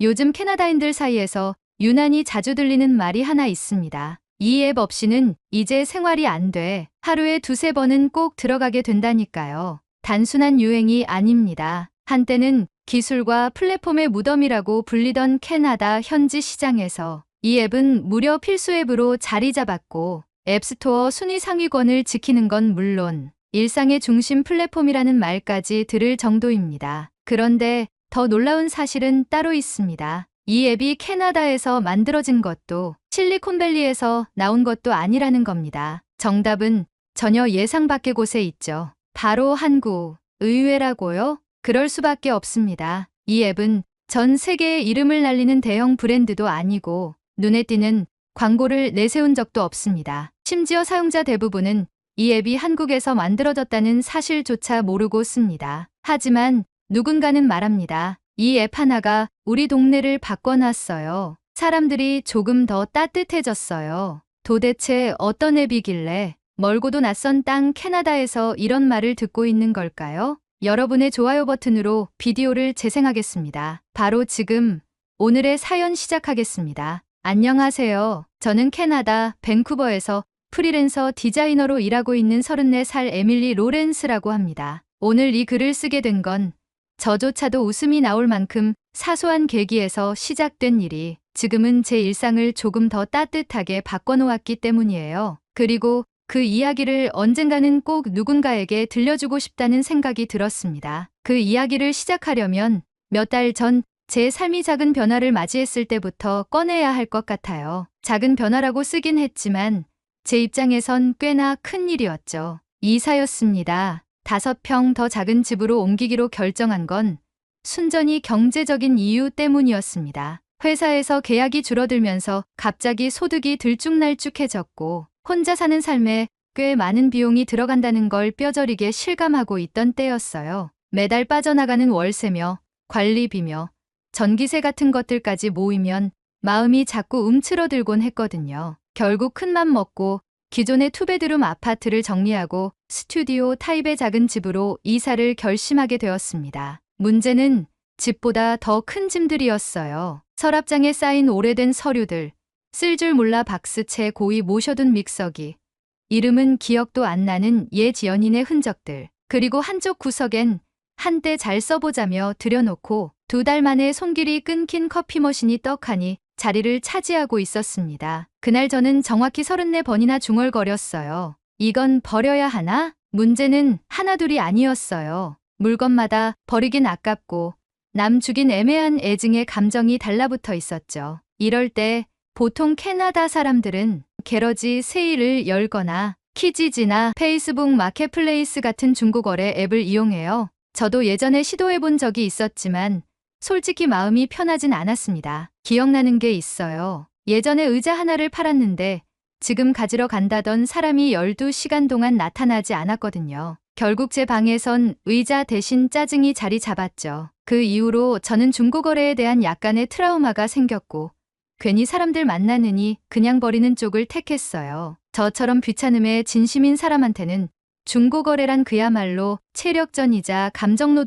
요즘 캐나다인들 사이에서 유난히 자주 들리는 말이 하나 있습니다. 이 앱 없이는 이제 생활이 안 돼. 하루에 두세 번은 꼭 들어가게 된다니까요. 단순한 유행이 아닙니다. 한때는 기술과 플랫폼의 무덤이라고 불리던 캐나다 현지 시장에서 이 앱은 무려 필수 앱으로 자리 잡았고 앱스토어 순위 상위권을 지키는 건 물론 일상의 중심 플랫폼이라는 말까지 들을 정도입니다. 그런데 더 놀라운 사실은 따로 있습니다. 이 앱이 캐나다에서 만들어진 것도 실리콘밸리에서 나온 것도 아니라는 겁니다. 정답은 전혀 예상 밖의 곳에 있죠. 바로 한국. 의외라고요? 그럴 수밖에 없습니다. 이 앱은 전 세계에 이름을 날리는 대형 브랜드도 아니고 눈에 띄는 광고를 내세운 적도 없습니다. 심지어 사용자 대부분은 이 앱이 한국에서 만들어졌다는 사실조차 모르고 씁니다. 하지만 누군가는 말합니다. 이 앱 하나가 우리 동네를 바꿔놨어요. 사람들이 조금 더 따뜻해졌어요. 도대체 어떤 앱이길래 멀고도 낯선 땅 캐나다에서 이런 말을 듣고 있는 걸까요? 여러분의 좋아요 버튼으로 비디오를 재생하겠습니다. 바로 지금 오늘의 사연 시작하겠습니다. 안녕하세요. 저는 캐나다 밴쿠버에서 프리랜서 디자이너로 일하고 있는 34살 에밀리 로렌스라고 합니다. 오늘 이 글을 쓰게 된 건 저조차도 웃음이 나올 만큼 사소한 계기에서 시작된 일이 지금은 제 일상을 조금 더 따뜻하게 바꿔놓았기 때문이에요. 그리고 그 이야기를 언젠가는 꼭 누군가에게 들려주고 싶다는 생각이 들었습니다. 그 이야기를 시작하려면 몇 달 전 제 삶이 작은 변화를 맞이했을 때부터 꺼내야 할 것 같아요. 작은 변화라고 쓰긴 했지만 제 입장에선 꽤나 큰 일이었죠. 이사였습니다. 5평 더 작은 집으로 옮기기로 결정한 건 순전히 경제적인 이유 때문이었습니다. 회사에서 계약이 줄어들면서 갑자기 소득이 들쭉날쭉해졌고 혼자 사는 삶에 꽤 많은 비용이 들어간다는 걸 뼈저리게 실감하고 있던 때였어요. 매달 빠져나가는 월세며 관리비며 전기세 같은 것들까지 모이면 마음이 자꾸 움츠러들곤 했거든요. 결국 큰맘 먹고 기존의 투베드룸 아파트를 정리하고 스튜디오 타입의 작은 집으로 이사를 결심하게 되었습니다. 문제는 집보다 더 큰 짐들이었어요. 서랍장에 쌓인 오래된 서류들, 쓸 줄 몰라 박스채 고이 모셔둔 믹서기, 이름은 기억도 안 나는 옛 연인의 흔적들, 그리고 한쪽 구석엔 한때 잘 써보자며 들여놓고 2달 만에 손길이 끊긴 커피 머신이 떡하니 자리를 차지하고 있었습니다. 그날 저는 정확히 34번이나 중얼거렸어요. 이건 버려야 하나? 문제는 하나둘이 아니었어요. 물건마다 버리긴 아깝고 남 주긴 애매한 애증의 감정이 달라붙어 있었죠. 이럴 때 보통 캐나다 사람들은 게러지 세일을 열거나 키지지나 페이스북 마켓플레이스 같은 중고거래 앱을 이용해요. 저도 예전에 시도해본 적이 있었지만 솔직히 마음이 편하진 않았습니다. 기억나는 게 있어요. 예전에 의자 하나를 팔았는데 지금 가지러 간다던 사람이 12시간 동안 나타나지 않았거든요. 결국 제 방에선 의자 대신 짜증이 자리 잡았죠. 그 이후로 저는 중고거래에 대한 약간의 트라우마가 생겼고 괜히 사람들 만나느니 그냥 버리는 쪽을 택했어요. 저처럼 귀찮음에 진심인 사람한테는 중고거래란 그야말로 체력전이자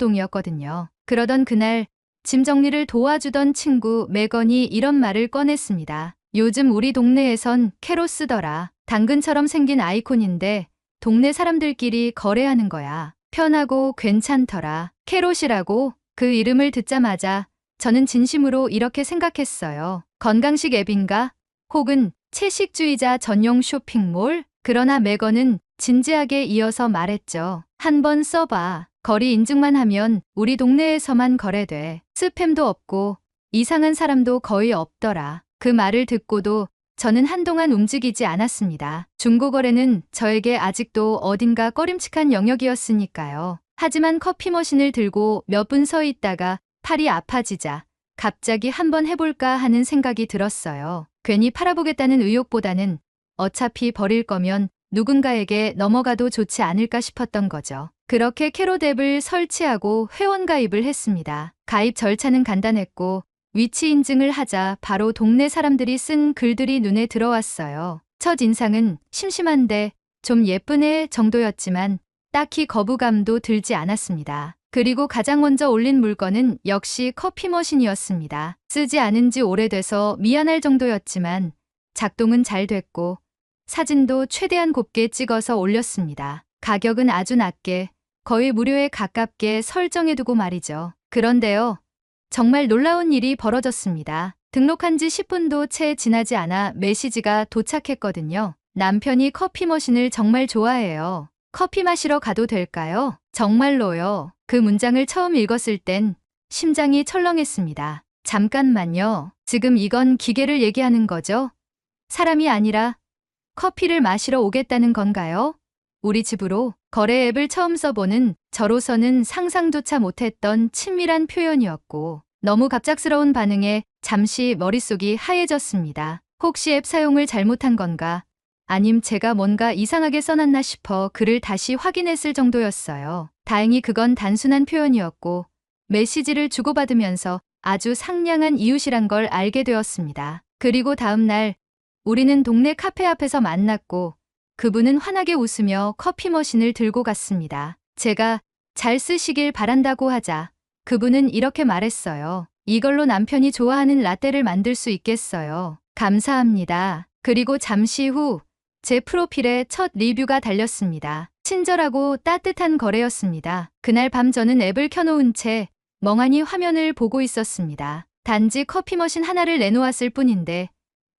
감정노동이었거든요. 그러던 그날 짐 정리를 도와주던 친구 메건이 이런 말을 꺼냈습니다. 요즘 우리 동네에선 캐로 쓰더라. 당근처럼 생긴 아이콘인데 동네 사람들끼리 거래하는 거야. 편하고 괜찮더라. 캐롯이라고 그 이름을 듣자마자 저는 진심으로 이렇게 생각했어요. 건강식 앱인가? 혹은 채식주의자 전용 쇼핑몰? 그러나 메건은 진지하게 이어서 말했죠. 한번 써봐. 거리 인증만 하면 우리 동네에서만 거래돼. 스팸도 없고 이상한 사람도 거의 없더라. 그 말을 듣고도 저는 한동안 움직이지 않았습니다. 중고거래는 저에게 아직도 어딘가 꺼림칙한 영역이었으니까요. 하지만 커피 머신을 들고 몇 분 서 있다가 팔이 아파지자 갑자기 한번 해볼까 하는 생각이 들었어요. 괜히 팔아보겠다는 의욕보다는 어차피 버릴 거면 누군가에게 넘어가도 좋지 않을까 싶었던 거죠. 그렇게 캐롯 앱을 설치하고 회원가입을 했습니다. 가입 절차는 간단했고 위치 인증을 하자 바로 동네 사람들이 쓴 글들이 눈에 들어왔어요. 첫 인상은 심심한데 좀 예쁜 애 정도였지만 딱히 거부감도 들지 않았습니다. 그리고 가장 먼저 올린 물건은 역시 커피 머신이었습니다. 쓰지 않은 지 오래돼서 미안할 정도였지만 작동은 잘 됐고 사진도 최대한 곱게 찍어서 올렸습니다. 가격은 아주 낮게 거의 무료에 가깝게 설정해두고 말이죠. 그런데요. 정말 놀라운 일이 벌어졌습니다. 등록한 지 10분도 채 지나지 않아 메시지가 도착했거든요. 남편이 커피 머신을 정말 좋아해요. 커피 마시러 가도 될까요? 정말로요. 그 문장을 처음 읽었을 땐 심장이 철렁했습니다. 잠깐만요. 지금 이건 기계를 얘기하는 거죠? 사람이 아니라 커피를 마시러 오겠다는 건가요? 우리 집으로 거래 앱을 처음 써보는 저로서는 상상조차 못했던 친밀한 표현이었고 너무 갑작스러운 반응에 잠시 머릿속이 하얘졌습니다. 혹시 앱 사용을 잘못한 건가? 아님 제가 뭔가 이상하게 써놨나 싶어 글을 다시 확인했을 정도였어요. 다행히 그건 단순한 표현이었고 메시지를 주고받으면서 아주 상냥한 이웃이란 걸 알게 되었습니다. 그리고 다음 날 우리는 동네 카페 앞에서 만났고 그분은 환하게 웃으며 커피 머신을 들고 갔습니다. 제가 잘 쓰시길 바란다고 하자 그분은 이렇게 말했어요. 이걸로 남편이 좋아하는 라떼를 만들 수 있겠어요. 감사합니다. 그리고 잠시 후 제 프로필에 첫 리뷰가 달렸습니다. 친절하고 따뜻한 거래였습니다. 그날 밤 저는 앱을 켜놓은 채 멍하니 화면을 보고 있었습니다. 단지 커피 머신 하나를 내놓았을 뿐인데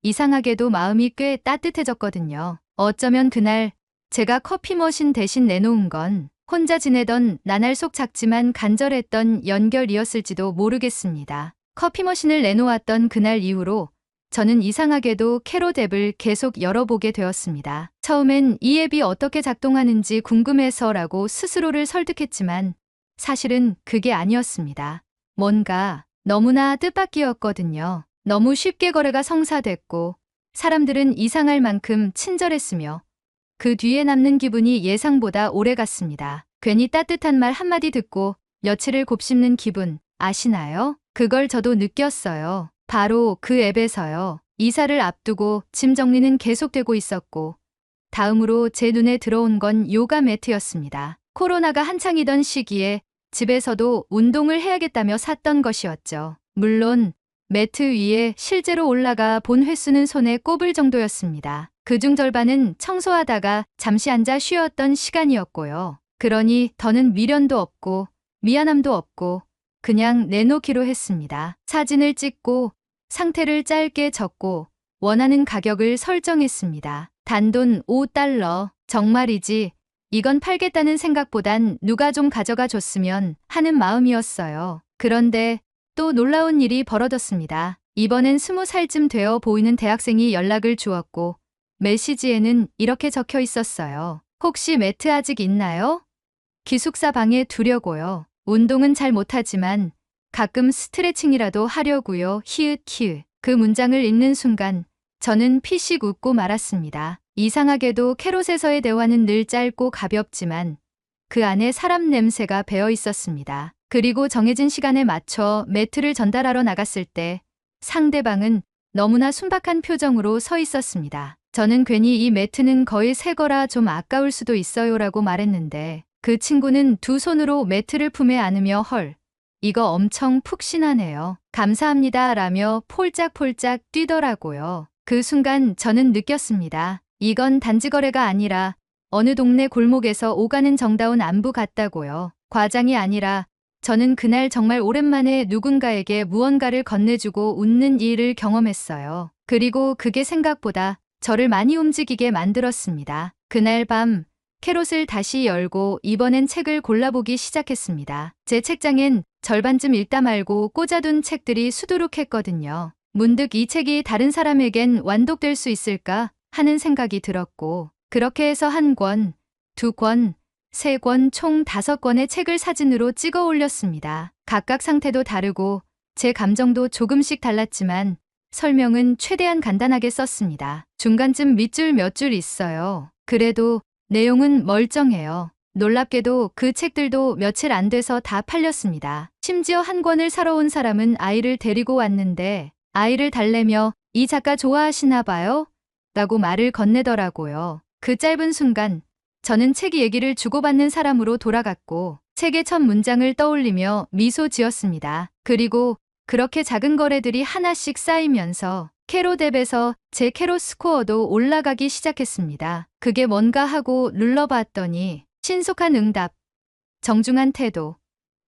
이상하게도 마음이 꽤 따뜻해졌거든요. 어쩌면 그날 제가 커피 머신 대신 내놓은 건 혼자 지내던 나날 속 작지만 간절했던 연결이었을지도 모르겠습니다. 커피 머신을 내놓았던 그날 이후로 저는 이상하게도 캐롯 앱을 계속 열어보게 되었습니다. 처음엔 이 앱이 어떻게 작동하는지 궁금해서라고 스스로를 설득했지만 사실은 그게 아니었습니다. 뭔가 너무나 뜻밖이었거든요. 너무 쉽게 거래가 성사됐고 사람들은 이상할 만큼 친절했으며 그 뒤에 남는 기분이 예상보다 오래 갔습니다. 괜히 따뜻한 말 한마디 듣고 며칠을 곱씹는 기분 아시나요? 그걸 저도 느꼈어요. 바로 그 앱에서요. 이사를 앞두고 짐 정리는 계속되고 있었고 다음으로 제 눈에 들어온 건 요가 매트였습니다. 코로나가 한창이던 시기에 집에서도 운동을 해야겠다며 샀던 것이었죠. 물론 매트 위에 실제로 올라가 본 횟수는 손에 꼽을 정도였습니다. 그중 절반은 청소하다가 잠시 앉아 쉬었던 시간이었고요. 그러니 더는 미련도 없고 미안함도 없고 그냥 내놓기로 했습니다. 사진을 찍고 상태를 짧게 적고 원하는 가격을 설정했습니다. 단돈 $5. 정말이지 이건 팔겠다는 생각보단 누가 좀 가져가 줬으면 하는 마음이었어요. 그런데 또 놀라운 일이 벌어졌습니다. 이번엔 20살쯤 되어 보이는 대학생이 연락을 주었고 메시지에는 이렇게 적혀 있었어요. 혹시 매트 아직 있나요? 기숙사 방에 두려고요. 운동은 잘 못하지만 가끔 스트레칭이라도 하려고요. 히읗. 그 문장을 읽는 순간 저는 피식 웃고 말았습니다. 이상하게도 캐롯에서의 대화는 늘 짧고 가볍지만 그 안에 사람 냄새가 배어 있었습니다. 그리고 정해진 시간에 맞춰 매트를 전달하러 나갔을 때 상대방은 너무나 순박한 표정으로 서 있었습니다. 저는 괜히 이 매트는 거의 새 거라 좀 아까울 수도 있어요라고 말했는데 그 친구는 두 손으로 매트를 품에 안으며 헐, 이거 엄청 푹신하네요. 감사합니다 라며 폴짝폴짝 뛰더라고요. 그 순간 저는 느꼈습니다. 이건 단지 거래가 아니라 어느 동네 골목에서 오가는 정다운 안부 같다고요. 과장이 아니라 저는 그날 정말 오랜만에 누군가에게 무언가를 건네주고 웃는 일을 경험했어요. 그리고 그게 생각보다 저를 많이 움직이게 만들었습니다. 그날 밤 캐롯을 다시 열고 이번엔 책을 골라보기 시작했습니다. 제 책장엔 절반쯤 읽다 말고 꽂아둔 책들이 수두룩했거든요. 문득 이 책이 다른 사람에겐 완독될 수 있을까 하는 생각이 들었고 그렇게 해서 한 권, 두 권, 세 권 총 5권의 책을 사진으로 찍어 올렸습니다. 각각 상태도 다르고 제 감정도 조금씩 달랐지만 설명은 최대한 간단하게 썼습니다. 중간쯤 밑줄 몇 줄 있어요. 그래도 내용은 멀쩡해요. 놀랍게도 그 책들도 며칠 안 돼서 다 팔렸습니다. 심지어 한 권을 사러 온 사람은 아이를 데리고 왔는데 아이를 달래며 이 작가 좋아하시나 봐요? 라고 말을 건네더라고요. 그 짧은 순간 저는 책 얘기를 주고받는 사람으로 돌아갔고 세계 첫 문장을 떠올리며 미소 지었습니다. 그리고 그렇게 작은 거래들이 하나씩 쌓이면서 캐롯 앱에서 제 캐롯 스코어도 올라가기 시작했습니다. 그게 뭔가 하고 눌러봤더니 신속한 응답, 정중한 태도,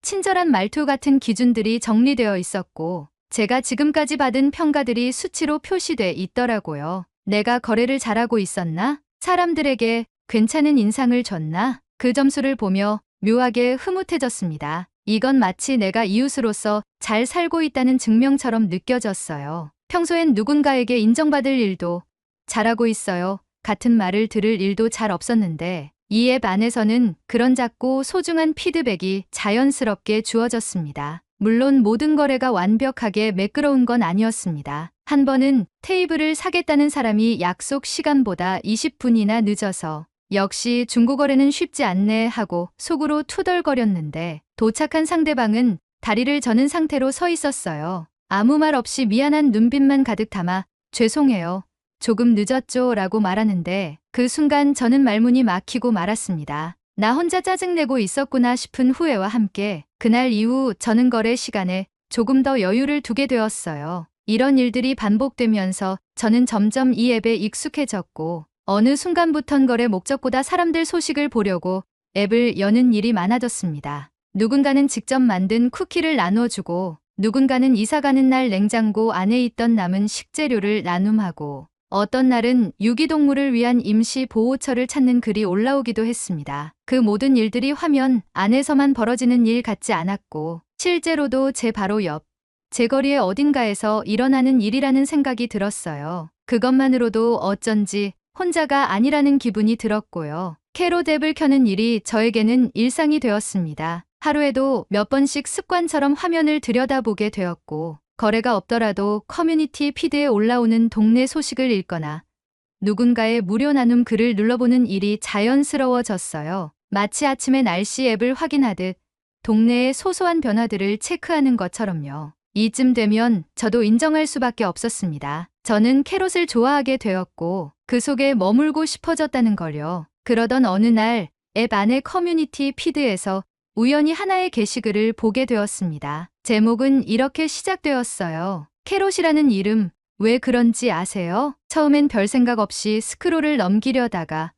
친절한 말투 같은 기준들이 정리되어 있었고 제가 지금까지 받은 평가들이 수치로 표시돼 있더라고요. 내가 거래를 잘하고 있었나? 사람들에게 괜찮은 인상을 줬나? 그 점수를 보며 묘하게 흐뭇해졌습니다. 이건 마치 내가 이웃으로서 잘 살고 있다는 증명처럼 느껴졌어요. 평소엔 누군가에게 인정받을 일도 잘하고 있어요 같은 말을 들을 일도 잘 없었는데 이 앱 안에서는 그런 작고 소중한 피드백이 자연스럽게 주어졌습니다. 물론 모든 거래가 완벽하게 매끄러운 건 아니었습니다. 한 번은 테이블을 사겠다는 사람이 약속 시간보다 20분이나 늦어서 역시 중고거래는 쉽지 않네 하고 속으로 투덜거렸는데 도착한 상대방은 다리를 저는 상태로 서 있었어요. 아무 말 없이 미안한 눈빛만 가득 담아 죄송해요. 조금 늦었죠 라고 말하는데 그 순간 저는 말문이 막히고 말았습니다. 나 혼자 짜증내고 있었구나 싶은 후회와 함께 그날 이후 저는 거래 시간에 조금 더 여유를 두게 되었어요. 이런 일들이 반복되면서 저는 점점 이 앱에 익숙해졌고 어느 순간부턴 거래 목적보다 사람들 소식을 보려고 앱을 여는 일이 많아졌습니다. 누군가는 직접 만든 쿠키를 나눠주고 누군가는 이사 가는 날 냉장고 안에 있던 남은 식재료를 나눔하고 어떤 날은 유기동물을 위한 임시 보호처를 찾는 글이 올라오기도 했습니다. 그 모든 일들이 화면 안에서만 벌어지는 일 같지 않았고 실제로도 제 바로 옆, 제 거리의 어딘가에서 일어나는 일이라는 생각이 들었어요. 그것만으로도 어쩐지 혼자가 아니라는 기분이 들었고요. 캐롯 앱을 켜는 일이 저에게는 일상이 되었습니다. 하루에도 몇 번씩 습관처럼 화면을 들여다보게 되었고 거래가 없더라도 커뮤니티 피드에 올라오는 동네 소식을 읽거나 누군가의 무료 나눔 글을 눌러보는 일이 자연스러워졌어요. 마치 아침에 날씨 앱을 확인하듯 동네의 소소한 변화들을 체크하는 것처럼요. 이쯤 되면 저도 인정할 수밖에 없었습니다. 저는 캐롯을 좋아하게 되었고 그 속에 머물고 싶어졌다는 걸요. 그러던 어느 날 앱 안의 커뮤니티 피드에서 우연히 하나의 게시글을 보게 되었습니다. 제목은 이렇게 시작되었어요. 캐롯이라는 이름 왜 그런지 아세요? 처음엔 별 생각 없이 스크롤을 넘기려다가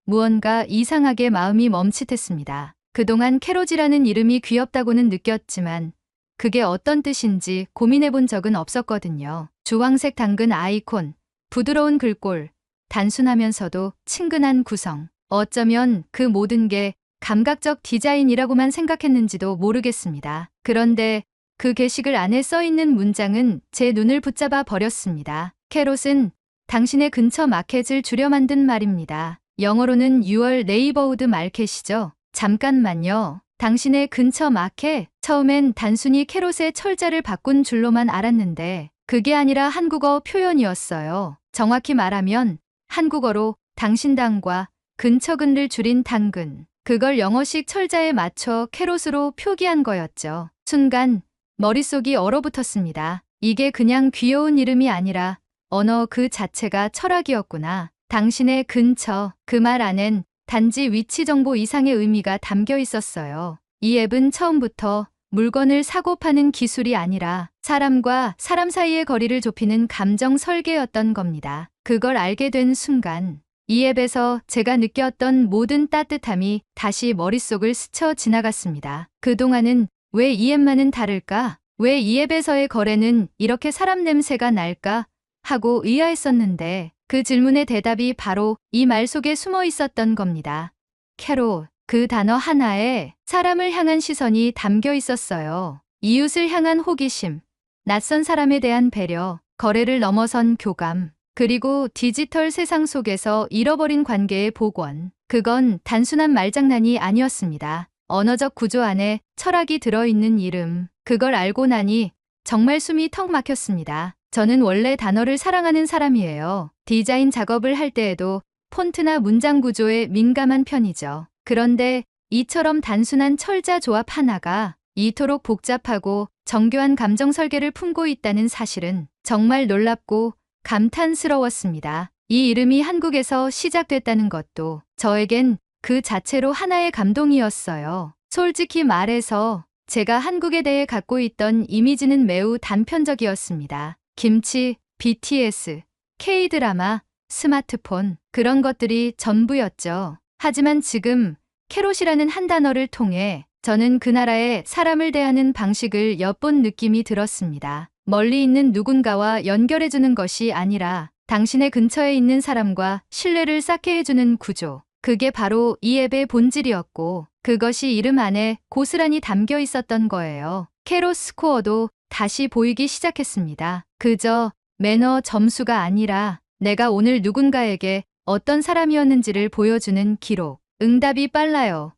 무언가 이상하게 마음이 멈칫했습니다. 그동안 캐롯이라는 이름이 귀엽다고는 느꼈지만 그게 어떤 뜻인지 고민해본 적은 없었거든요. 주황색 당근 아이콘, 부드러운 글꼴, 단순하면서도 친근한 구성. 어쩌면 그 모든 게 감각적 디자인이라고만 생각했는지도 모르겠습니다. 그런데 그 게시글 안에 써있는 문장은 제 눈을 붙잡아 버렸습니다. 캐롯은 당신의 근처 마켓을 줄여 만든 말입니다. 영어로는 Your neighborhood market이죠. 잠깐만요. 당신의 근처 마켓? 처음엔 단순히 캐롯의 철자를 바꾼 줄로만 알았는데 그게 아니라 한국어 표현이었어요. 정확히 말하면 한국어로 당신당과 근처근을 줄인 당근. 그걸 영어식 철자에 맞춰 캐롯으로 표기한 거였죠. 순간 머릿속이 얼어붙었습니다. 이게 그냥 귀여운 이름이 아니라 언어 그 자체가 철학이었구나. 당신의 근처, 그 말 안엔 단지 위치 정보 이상의 의미가 담겨 있었어요. 이 앱은 처음부터 물건을 사고 파는 기술이 아니라 사람과 사람 사이의 거리를 좁히는 감정 설계였던 겁니다. 그걸 알게 된 순간 이 앱에서 제가 느꼈던 모든 따뜻함이 다시 머릿속을 스쳐 지나갔습니다. 그동안은 왜 이 앱만은 다를까? 왜 이 앱에서의 거래는 이렇게 사람 냄새가 날까? 하고 의아했었는데 그 질문의 대답이 바로 이 말 속에 숨어 있었던 겁니다. 캐롯, 그 단어 하나에 사람을 향한 시선이 담겨 있었어요. 이웃을 향한 호기심, 낯선 사람에 대한 배려, 거래를 넘어선 교감, 그리고 디지털 세상 속에서 잃어버린 관계의 복원. 그건 단순한 말장난이 아니었습니다. 언어적 구조 안에 철학이 들어있는 이름. 그걸 알고 나니 정말 숨이 턱 막혔습니다. 저는 원래 단어를 사랑하는 사람이에요. 디자인 작업을 할 때에도 폰트나 문장 구조에 민감한 편이죠. 그런데 이처럼 단순한 철자 조합 하나가 이토록 복잡하고 정교한 감정 설계를 품고 있다는 사실은 정말 놀랍고 감탄스러웠습니다. 이 이름이 한국에서 시작됐다는 것도 저에겐 그 자체로 하나의 감동이었어요. 솔직히 말해서 제가 한국에 대해 갖고 있던 이미지는 매우 단편적이었습니다. 김치, BTS, K-드라마, 스마트폰, 그런 것들이 전부였죠. 하지만 지금 캐롯이라는 한 단어를 통해 저는 그 나라의 사람을 대하는 방식을 엿본 느낌이 들었습니다. 멀리 있는 누군가와 연결해주는 것이 아니라 당신의 근처에 있는 사람과 신뢰를 쌓게 해주는 구조. 그게 바로 이 앱의 본질이었고 그것이 이름 안에 고스란히 담겨 있었던 거예요. 캐롯 스코어도 다시 보이기 시작했습니다. 그저 매너 점수가 아니라 내가 오늘 누군가에게 어떤 사람이었는지를 보여주는 기록. 응답이 빨라요.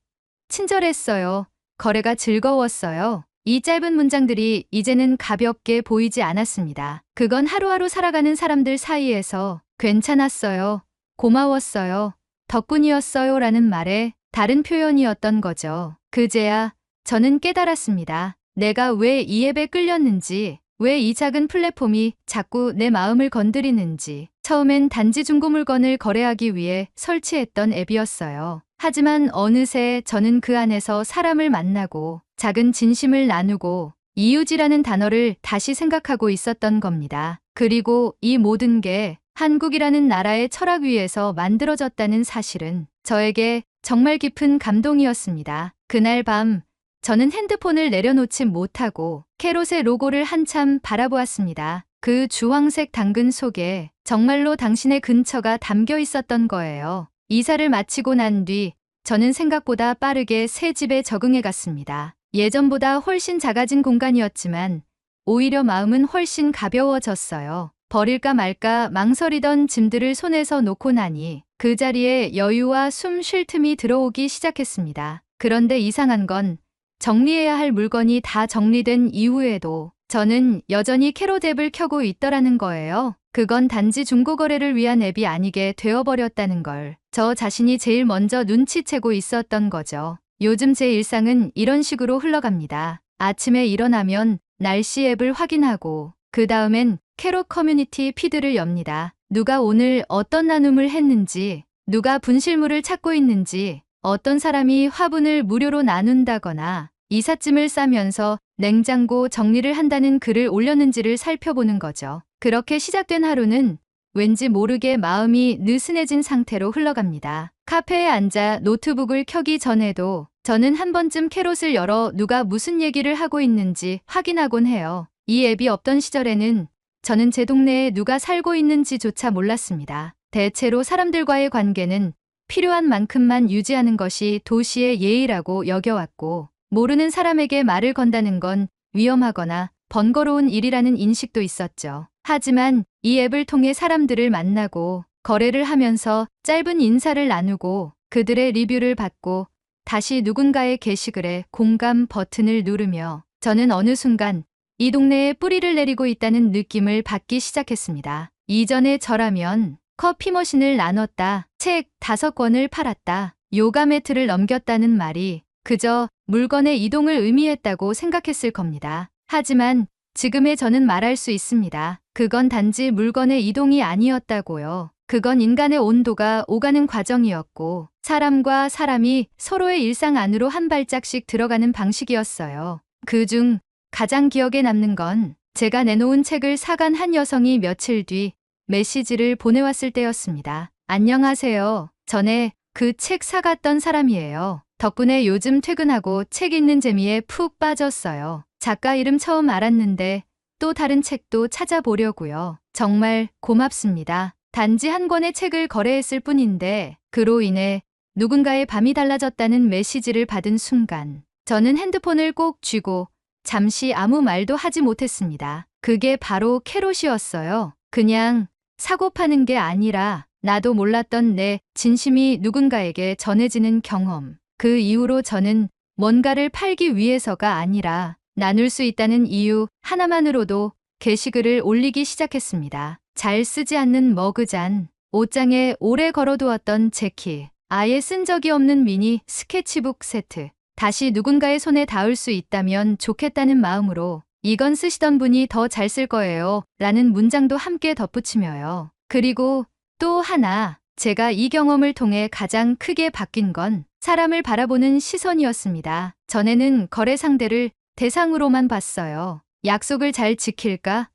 친절했어요. 거래가 즐거웠어요. 이 짧은 문장들이 이제는 가볍게 보이지 않았습니다. 그건 하루하루 살아가는 사람들 사이에서 괜찮았어요. 고마웠어요. 덕분이었어요 라는 말의 다른 표현이었던 거죠. 그제야 저는 깨달았습니다. 내가 왜 이 앱에 끌렸는지, 왜 이 작은 플랫폼이 자꾸 내 마음을 건드리는지. 처음엔 단지 중고 물건을 거래하기 위해 설치했던 앱이었어요. 하지만 어느새 저는 그 안에서 사람을 만나고 작은 진심을 나누고 이유지라는 단어를 다시 생각하고 있었던 겁니다. 그리고 이 모든 게 한국이라는 나라의 철학 위에서 만들어졌다는 사실은 저에게 정말 깊은 감동이었습니다. 그날 밤 저는 핸드폰을 내려놓지 못하고 캐롯의 로고를 한참 바라보았습니다. 그 주황색 당근 속에 정말로 당신의 근처가 담겨 있었던 거예요. 이사를 마치고 난 뒤 저는 생각보다 빠르게 새 집에 적응해 갔습니다. 예전보다 훨씬 작아진 공간이었지만 오히려 마음은 훨씬 가벼워졌어요. 버릴까 말까 망설이던 짐들을 손에서 놓고 나니 그 자리에 여유와 숨 쉴 틈이 들어오기 시작했습니다. 그런데 이상한 건 정리해야 할 물건이 다 정리된 이후에도 저는 여전히 캐롯 앱을 켜고 있더라는 거예요. 그건 단지 중고거래를 위한 앱이 아니게 되어버렸다는 걸 저 자신이 제일 먼저 눈치채고 있었던 거죠. 요즘 제 일상은 이런 식으로 흘러갑니다. 아침에 일어나면 날씨 앱을 확인하고 그 다음엔 캐롯 커뮤니티 피드를 엽니다. 누가 오늘 어떤 나눔을 했는지, 누가 분실물을 찾고 있는지, 어떤 사람이 화분을 무료로 나눈다거나 이삿짐을 싸면서 냉장고 정리를 한다는 글을 올렸는지를 살펴보는 거죠. 그렇게 시작된 하루는 왠지 모르게 마음이 느슨해진 상태로 흘러갑니다. 카페에 앉아 노트북을 켜기 전에도 저는 한 번쯤 캐롯을 열어 누가 무슨 얘기를 하고 있는지 확인하곤 해요. 이 앱이 없던 시절에는 저는 제 동네에 누가 살고 있는지조차 몰랐습니다. 대체로 사람들과의 관계는 필요한 만큼만 유지하는 것이 도시의 예의라고 여겨왔고 모르는 사람에게 말을 건다는 건 위험하거나 번거로운 일이라는 인식도 있었죠. 하지만 이 앱을 통해 사람들을 만나고 거래를 하면서 짧은 인사를 나누고 그들의 리뷰를 받고 다시 누군가의 게시글에 공감 버튼을 누르며 저는 어느 순간 이 동네에 뿌리를 내리고 있다는 느낌을 받기 시작했습니다. 이전에 저라면 커피 머신을 나눴다, 책 5권을 팔았다, 요가 매트를 넘겼다는 말이 그저 물건의 이동을 의미했다고 생각했을 겁니다. 하지만 지금의 저는 말할 수 있습니다. 그건 단지 물건의 이동이 아니었다고요. 그건 인간의 온도가 오가는 과정이었고 사람과 사람이 서로의 일상 안으로 한 발짝씩 들어가는 방식이었어요. 그중 가장 기억에 남는 건 제가 내놓은 책을 사간 한 여성이 며칠 뒤 메시지를 보내왔을 때였습니다. 안녕하세요. 전에 그 책 사갔던 사람이에요. 덕분에 요즘 퇴근하고 책 읽는 재미에 푹 빠졌어요. 작가 이름 처음 알았는데 또 다른 책도 찾아보려고요. 정말 고맙습니다. 단지 한 권의 책을 거래했을 뿐인데 그로 인해 누군가의 밤이 달라졌다는 메시지를 받은 순간 저는 핸드폰을 꼭 쥐고 잠시 아무 말도 하지 못했습니다. 그게 바로 캐롯이었어요. 그냥 사고 파는 게 아니라 나도 몰랐던 내 진심이 누군가에게 전해지는 경험. 그 이후로 저는 뭔가를 팔기 위해서가 아니라 나눌 수 있다는 이유 하나만으로도 게시글을 올리기 시작했습니다. 잘 쓰지 않는 머그잔, 옷장에 오래 걸어두었던 재킷, 아예 쓴 적이 없는 미니 스케치북 세트. 다시 누군가의 손에 닿을 수 있다면 좋겠다는 마음으로 이건 쓰시던 분이 더 잘 쓸 거예요 라는 문장도 함께 덧붙이며요. 그리고 또 하나, 제가 이 경험을 통해 가장 크게 바뀐 건 사람을 바라보는 시선이었습니다. 전에는 거래 상대를 대상으로만 봤어요. 약속을 잘 지킬까?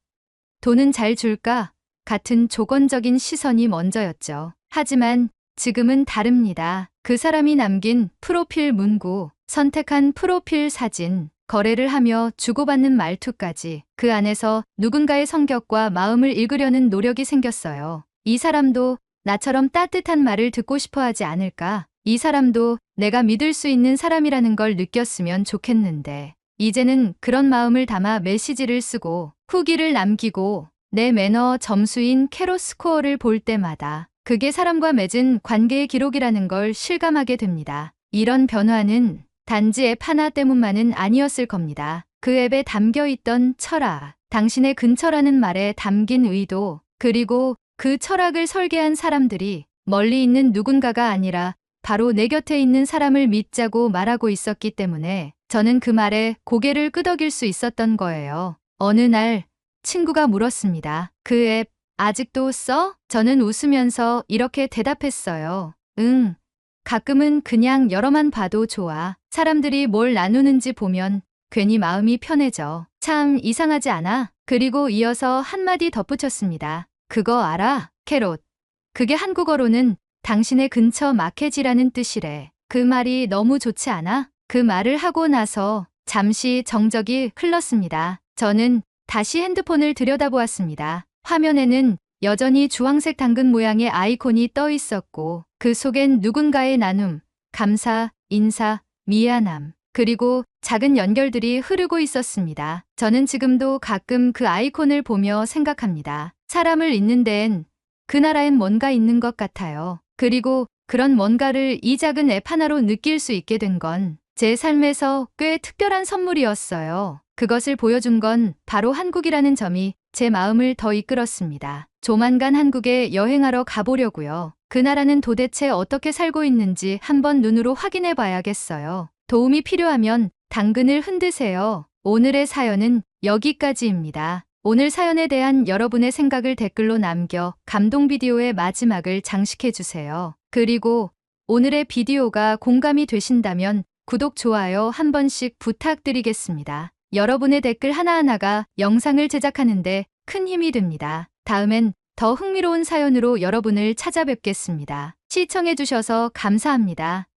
돈은 잘 줄까? 같은 조건적인 시선이 먼저였죠. 하지만 지금은 다릅니다. 그 사람이 남긴 프로필 문구, 선택한 프로필 사진, 거래를 하며 주고받는 말투까지 그 안에서 누군가의 성격과 마음을 읽으려는 노력이 생겼어요. 이 사람도 나처럼 따뜻한 말을 듣고 싶어 하지 않을까? 이 사람도 내가 믿을 수 있는 사람이라는 걸 느꼈으면 좋겠는데, 이제는 그런 마음을 담아 메시지를 쓰고 후기를 남기고 내 매너 점수인 캐롯 스코어를 볼 때마다 그게 사람과 맺은 관계의 기록이라는 걸 실감하게 됩니다. 이런 변화는 단지 앱 하나 때문만은 아니었을 겁니다. 그 앱에 담겨 있던 철학, 당신의 근처라는 말에 담긴 의도, 그리고 그 철학을 설계한 사람들이 멀리 있는 누군가가 아니라 바로 내 곁에 있는 사람을 믿자고 말하고 있었기 때문에 저는 그 말에 고개를 끄덕일 수 있었던 거예요. 어느 날 친구가 물었습니다. 그 앱 아직도 써? 저는 웃으면서 이렇게 대답했어요. 응. 가끔은 그냥 열어만 봐도 좋아. 사람들이 뭘 나누는지 보면 괜히 마음이 편해져. 참 이상하지 않아? 그리고 이어서 한마디 덧붙였습니다. 그거 알아? 캐롯. 그게 한국어로는 당신의 근처 마켓이라는 뜻이래. 그 말이 너무 좋지 않아? 그 말을 하고 나서 잠시 정적이 흘렀습니다. 저는 다시 핸드폰을 들여다보았습니다. 화면에는 여전히 주황색 당근 모양의 아이콘이 떠 있었고 그 속엔 누군가의 나눔, 감사, 인사, 미안함, 그리고 작은 연결들이 흐르고 있었습니다. 저는 지금도 가끔 그 아이콘을 보며 생각합니다. 사람을 잇는 데엔 그 나라엔 뭔가 있는 것 같아요. 그리고 그런 뭔가를 이 작은 앱 하나로 느낄 수 있게 된 건 제 삶에서 꽤 특별한 선물이었어요. 그것을 보여준 건 바로 한국이라는 점이 제 마음을 더 이끌었습니다. 조만간 한국에 여행하러 가보려고요. 그 나라는 도대체 어떻게 살고 있는지 한번 눈으로 확인해 봐야겠어요. 도움이 필요하면 당근을 흔드세요. 오늘의 사연은 여기까지입니다. 오늘 사연에 대한 여러분의 생각을 댓글로 남겨 감동 비디오의 마지막을 장식해 주세요. 그리고 오늘의 비디오가 공감이 되신다면 구독, 좋아요 한 번씩 부탁드리겠습니다. 여러분의 댓글 하나하나가 영상을 제작하는데 큰 힘이 됩니다. 다음엔 더 흥미로운 사연으로 여러분을 찾아뵙겠습니다. 시청해 주셔서 감사합니다.